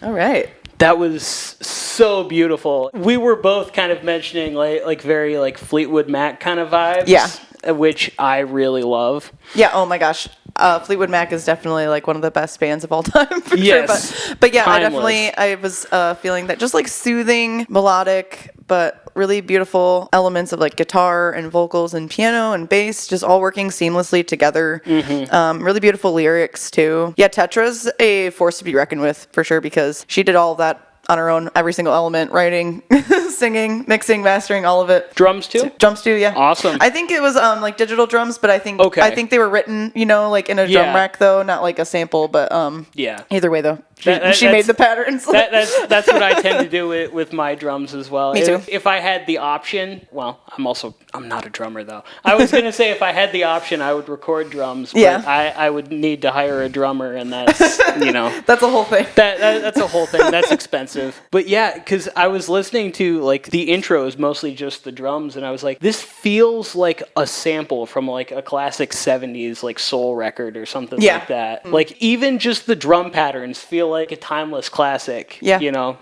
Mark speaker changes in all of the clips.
Speaker 1: All right.
Speaker 2: That was so beautiful. We were both kind of mentioning like very like Fleetwood Mac kind of vibes.
Speaker 1: Yeah.
Speaker 2: Which I really love.
Speaker 1: Yeah, oh my gosh. Fleetwood Mac is definitely like one of the best bands of all time for
Speaker 2: Yes.
Speaker 1: sure. But yeah,
Speaker 2: Timeless.
Speaker 1: I was feeling that just like soothing, melodic, but really beautiful elements of like guitar and vocals and piano and bass just all working seamlessly together. Really beautiful lyrics too. Yeah, Tetra's a force to be reckoned with for sure because she did all of that on her own, every single element, writing, singing, mixing, mastering, all of it.
Speaker 2: Drums too?
Speaker 1: Drums too, yeah.
Speaker 2: Awesome.
Speaker 1: I think it was like digital drums, but I think
Speaker 2: Okay.
Speaker 1: I think they were written, like in a drum rack though, not like a sample, but
Speaker 2: yeah.
Speaker 1: Either way though. She made the patterns.
Speaker 2: That's what I tend to do with my drums as well.
Speaker 1: Me too.
Speaker 2: If I had the option, well, I'm not a drummer though. I was gonna say if I had the option, I would record drums. But
Speaker 1: Yeah.
Speaker 2: I would need to hire a drummer, and that's
Speaker 1: that's a whole thing.
Speaker 2: That's a whole thing. That's expensive. But yeah, because I was listening to like the intro is mostly just the drums, and I was like, this feels like a sample from like a classic '70s like soul record or something like that. Like even just the drum patterns feel like a timeless classic.
Speaker 1: Yeah.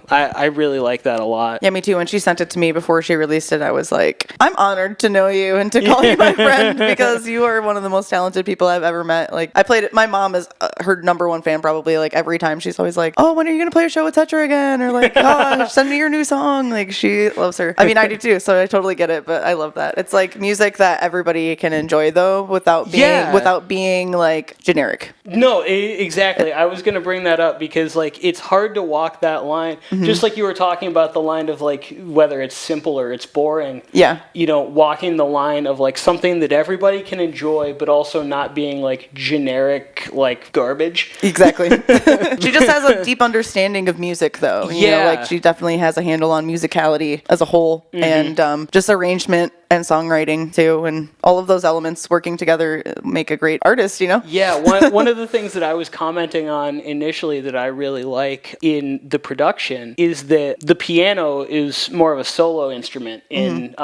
Speaker 2: I really like that a lot.
Speaker 1: Yeah, me too. When she sent it to me before she released it, I was like, I'm honored to know you and to call you my friend because you are one of the most talented people I've ever met. Like, I played it. My mom is her number one fan probably. Like, every time she's always like, oh, when are you going to play a show with Tetra again? Or like, oh, send me your new song. Like, she loves her. I mean, I do too, so I totally get it, but I love that. It's like music that everybody can enjoy though without being like generic.
Speaker 2: No, exactly. I was going to bring that up because like it's hard to walk that line. Just like you were talking about the line of like whether it's simple or it's boring.
Speaker 1: Yeah.
Speaker 2: Walking the line of like something that everybody can enjoy but also not being like generic like garbage.
Speaker 1: Exactly. She just has a deep understanding of music though. Like she definitely has a handle on musicality as a whole and just arrangement and songwriting too, and all of those elements working together make a great artist,
Speaker 2: Yeah, one of the things that I was commenting on initially that I really like in the production is that the piano is more of a solo instrument in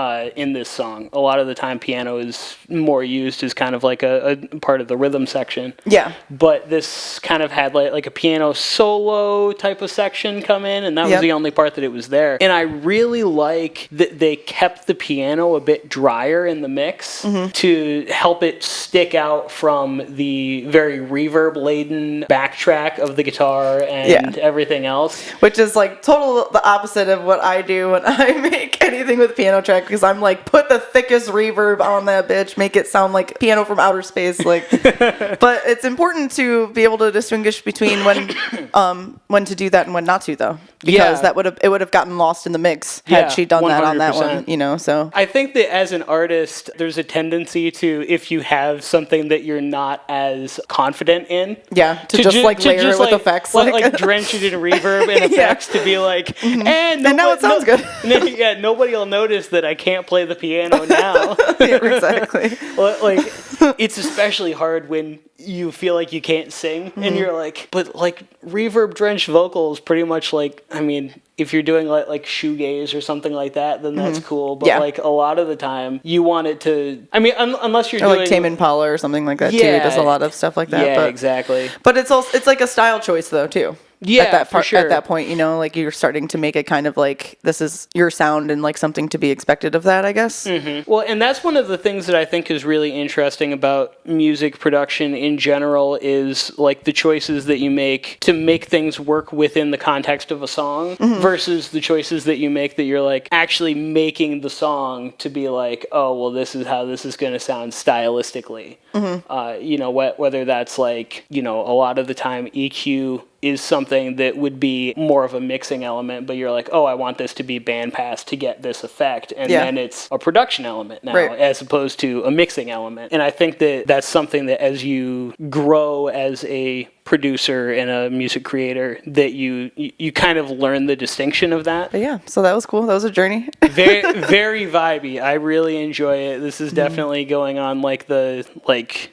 Speaker 2: this song. A lot of the time piano is more used as kind of like a part of the rhythm section.
Speaker 1: Yeah.
Speaker 2: But this kind of had like a piano solo type of section come in, and that was the only part that it was there. And I really like that they kept the piano a bit drier in the mix to help it stick out from the very reverb-laden backtrack of the guitar and everything else.
Speaker 1: Which is like total the opposite of what I do when I make anything with piano track, because I'm like, put the thickest reverb on that bitch, make it sound like piano from outer space. Like, but it's important to be able to distinguish between when to do that and when not to, though, because it would have gotten lost in the mix had she done 100%. That on that one. So
Speaker 2: I think that as an artist, there's a tendency to, if you have something that you're not as confident in,
Speaker 1: to just layer it with effects,
Speaker 2: like drench it in reverb and effects to be like, and
Speaker 1: now it sounds good.
Speaker 2: Nobody will notice that I can't play the piano now.
Speaker 1: Exactly.
Speaker 2: Like it's especially hard when you feel like you can't sing and you're like, but like reverb drenched vocals pretty much like, I mean, if you're doing like shoegaze or something like that, then that's cool. But like a lot of the time you want it to, I mean, unless you're doing
Speaker 1: like Tame Impala or something like that too. It does a lot of stuff like that.
Speaker 2: Yeah, exactly.
Speaker 1: But it's also, it's like a style choice though too.
Speaker 2: Yeah,
Speaker 1: at that point, like you're starting to make it kind of like this is your sound and like something to be expected of that, I guess.
Speaker 2: Well, and that's one of the things that I think is really interesting about music production in general is like the choices that you make to make things work within the context of a song versus the choices that you make that you're like actually making the song to be like, oh, well, this is how this is going to sound stylistically. Whether that's like, a lot of the time EQ is something that would be more of a mixing element, but you're like, oh, I want this to be bandpass to get this effect. And then it's a production element now as opposed to a mixing element. And I think that that's something that as you grow as a producer and a music creator that you kind of learn the distinction of that.
Speaker 1: But yeah, so that was cool. That was a journey.
Speaker 2: Very, very vibey. I really enjoy it. This is definitely going on like the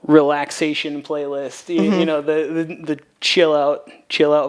Speaker 2: relaxation playlist. The chill out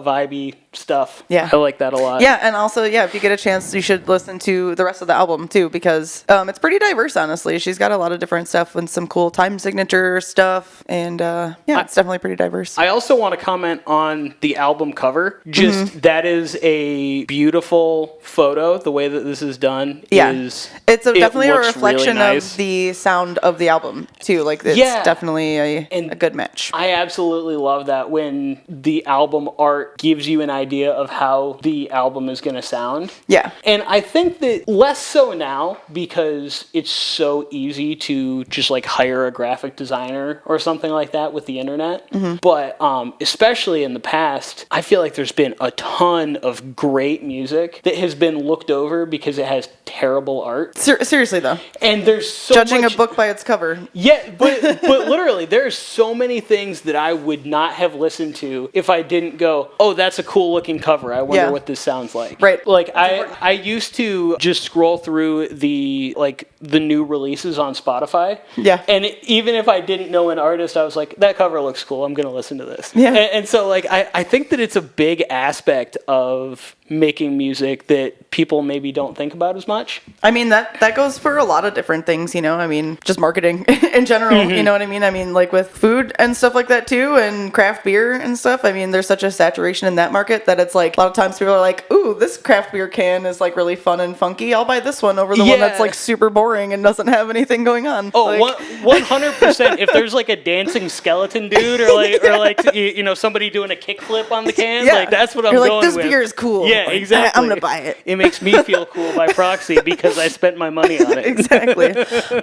Speaker 2: vibey stuff. Yeah. I like that a lot.
Speaker 1: Yeah, and also, if you get a chance, you should listen to the rest of the album too, because it's pretty diverse, honestly. She's got a lot of different stuff and some cool time signature stuff, and it's definitely pretty diverse.
Speaker 2: I also want want to comment on the album cover. Just that is a beautiful photo. The way that this is done is
Speaker 1: definitely a
Speaker 2: looks
Speaker 1: reflection
Speaker 2: really nice.
Speaker 1: of the sound of the album too. Like it's definitely a good match.
Speaker 2: I absolutely love that when the album art gives you an idea of how the album is going to sound.
Speaker 1: Yeah.
Speaker 2: And I think that less so now because it's so easy to just like hire a graphic designer or something like that with the internet. But especially in the past, I feel like there's been a ton of great music that has been looked over because it has terrible art.
Speaker 1: Seriously though.
Speaker 2: And there's so
Speaker 1: judging
Speaker 2: much...
Speaker 1: a book by its cover.
Speaker 2: Yeah, but literally, there's so many things that I would not have listened to if I didn't go, oh, that's a cool looking cover. I wonder what this sounds like.
Speaker 1: Right.
Speaker 2: Like I used to just scroll through the new releases on Spotify.
Speaker 1: Yeah.
Speaker 2: And even if I didn't know an artist, I was like, that cover looks cool. I'm going to listen to this.
Speaker 1: Yeah.
Speaker 2: And so like I think that it's a big aspect of making music that people maybe don't think about as much.
Speaker 1: I mean, that goes for a lot of different things, you know, I mean, just marketing in general, you know what I mean? I mean, like with food and stuff like that too, and craft beer and stuff. I mean, there's such a saturation in that market that it's like, a lot of times people are like, ooh, this craft beer can is like really fun and funky. I'll buy this one over the one that's like super boring and doesn't have anything going on.
Speaker 2: Oh,
Speaker 1: like,
Speaker 2: 100%. If there's like a dancing skeleton dude or like you know, somebody doing a kickflip on the can, like that's what I'm
Speaker 1: You're
Speaker 2: going
Speaker 1: like, this
Speaker 2: with.
Speaker 1: beer is cool.
Speaker 2: Yeah, exactly.
Speaker 1: I'm going to buy it.
Speaker 2: It makes me feel cool by proxy because I spent my money on it.
Speaker 1: Exactly.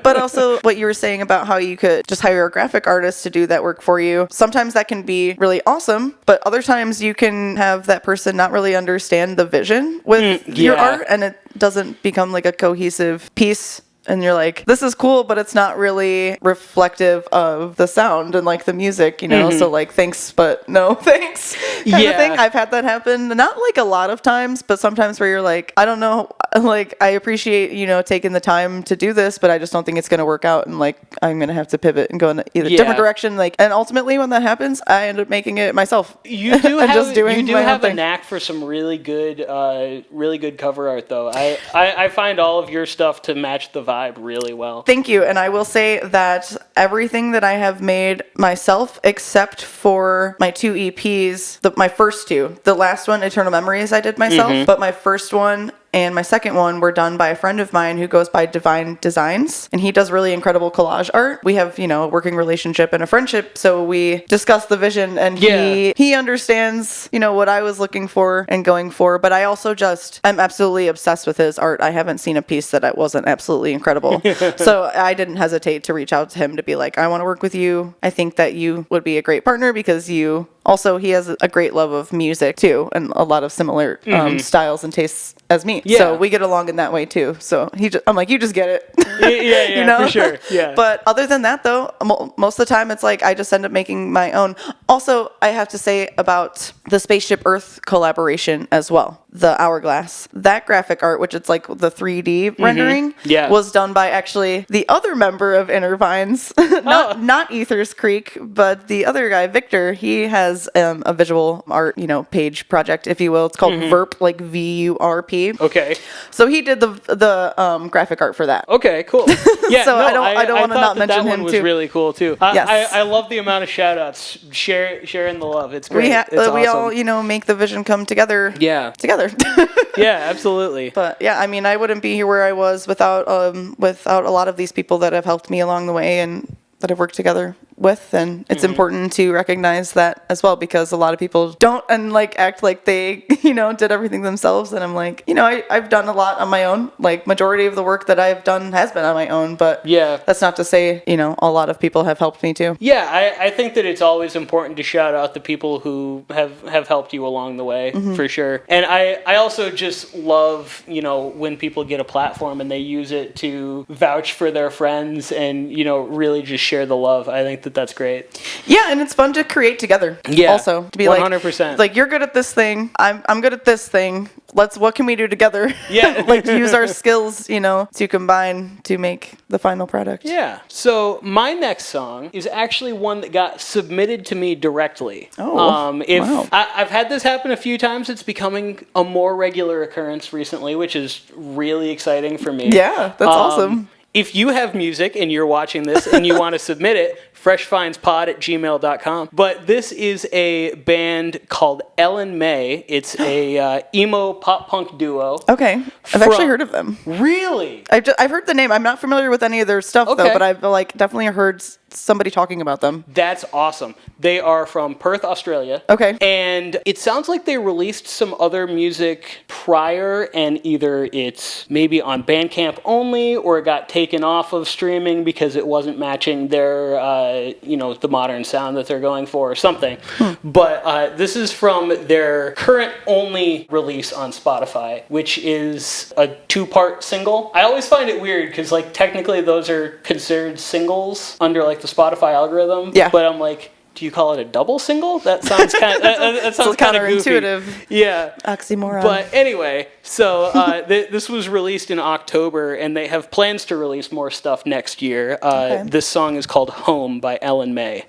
Speaker 1: But also what you were saying about how you could just hire a graphic artist to do that work for you. Sometimes that can be really awesome, but other times you can have that person not really understand the vision with your art and it doesn't become like a cohesive piece. And you're like, this is cool, but it's not really reflective of the sound and like the music, you know? So like, thanks, but no thanks kind of thing. I've had that happen. Not like a lot of times, but sometimes where you're like, I don't know, like I appreciate, you know, taking the time to do this, but I just don't think it's going to work out. And like, I'm going to have to pivot and go in either different direction. Like, and ultimately when that happens, I end up making it myself.
Speaker 2: You do have,
Speaker 1: just doing
Speaker 2: you do
Speaker 1: my
Speaker 2: have
Speaker 1: own
Speaker 2: a
Speaker 1: thing.
Speaker 2: knack for some really good cover art though. I find all of your stuff to match the vibe really well.
Speaker 1: Thank you. And I will say that everything that I have made myself, except for my 2 EPs, my first 2, the last one, Eternal Memories, I did myself, but my first one and my second one were done by a friend of mine who goes by Divine Designs, and he does really incredible collage art. We have, you know, a working relationship and a friendship, so we discuss the vision, and he understands, you know, what I was looking for and going for, but I also I'm absolutely obsessed with his art. I haven't seen a piece that wasn't absolutely incredible. So I didn't hesitate to reach out to him to be like, I want to work with you. I think that you would be a great partner because he has a great love of music too, and a lot of similar styles and tastes as me.
Speaker 2: Yeah.
Speaker 1: So we get along in that way too. So I'm like, you just get it.
Speaker 2: Yeah,
Speaker 1: you know?
Speaker 2: for sure. Yeah.
Speaker 1: But other than that though, most of the time it's like I just end up making my own. Also, I have to say about the Spaceship Earth collaboration as well. The Hourglass. That graphic art, which it's like the 3D rendering, was done by actually the other member of Inner Vines, not Ethers Creek, but the other guy, Victor. He has a visual art, you know, page project, if you will. It's called VURP, like VURP.
Speaker 2: Okay.
Speaker 1: So he did the graphic art for that.
Speaker 2: Okay, cool. Yeah.
Speaker 1: So
Speaker 2: no,
Speaker 1: I don't want to not mention
Speaker 2: that
Speaker 1: him
Speaker 2: one was
Speaker 1: too.
Speaker 2: really cool too.
Speaker 1: Yes.
Speaker 2: I love the amount of shout outs. Sharing the love. It's great. It's
Speaker 1: we
Speaker 2: awesome.
Speaker 1: all, you know, make the vision come together.
Speaker 2: Yeah.
Speaker 1: Together.
Speaker 2: Yeah, absolutely.
Speaker 1: But yeah, I mean, I wouldn't be here where I was without a lot of these people that have helped me along the way and that I've worked together with, and it's important to recognize that as well, because a lot of people don't and like act like they, you know, did everything themselves. And I'm like, you know, I've done a lot on my own. Like majority of the work that I've done has been on my own, but that's not to say, you know, a lot of people have helped me too.
Speaker 2: Yeah, I think that it's always important to shout out the people who have helped you along the way, for sure. And I also just love, you know, when people get a platform and they use it to vouch for their friends and, you know, really just share the love. I think that's great.
Speaker 1: Yeah, and it's fun to create together. Yeah, also to be
Speaker 2: 100%.
Speaker 1: Like you're good at this thing, I'm good at this thing. What can we do together?
Speaker 2: Yeah,
Speaker 1: like use our skills, you know, to combine to make the final product.
Speaker 2: Yeah. So my next song is actually one that got submitted to me directly.
Speaker 1: Oh,
Speaker 2: wow. I've had this happen a few times. It's becoming a more regular occurrence recently, which is really exciting for me.
Speaker 1: Yeah, that's awesome.
Speaker 2: If you have music and you're watching this and you want to submit it, freshfindspod@gmail.com. But this is a band called Ellen May. It's a emo pop-punk duo.
Speaker 1: Okay. I've actually heard of them.
Speaker 2: Really?
Speaker 1: I've heard the name. I'm not familiar with any of their stuff, though, but I've like definitely heard somebody talking about them.
Speaker 2: That's awesome. They are from Perth, Australia.
Speaker 1: Okay.
Speaker 2: And it sounds like they released some other music prior, and either it's maybe on Bandcamp only, or it got taken off of streaming because it wasn't matching their, the modern sound that they're going for or something. But this is from their current only release on Spotify, which is a 2-part single. I always find it weird because, like, technically those are considered singles under, like, the Spotify algorithm.
Speaker 1: Yeah.
Speaker 2: But I'm like, do you call it a double single? That sounds kind of that sounds kind of
Speaker 1: counterintuitive.
Speaker 2: Yeah.
Speaker 1: Oxymoron.
Speaker 2: But anyway, so this was released in October, and they have plans to release more stuff next year. This song is called Home by Ellen May.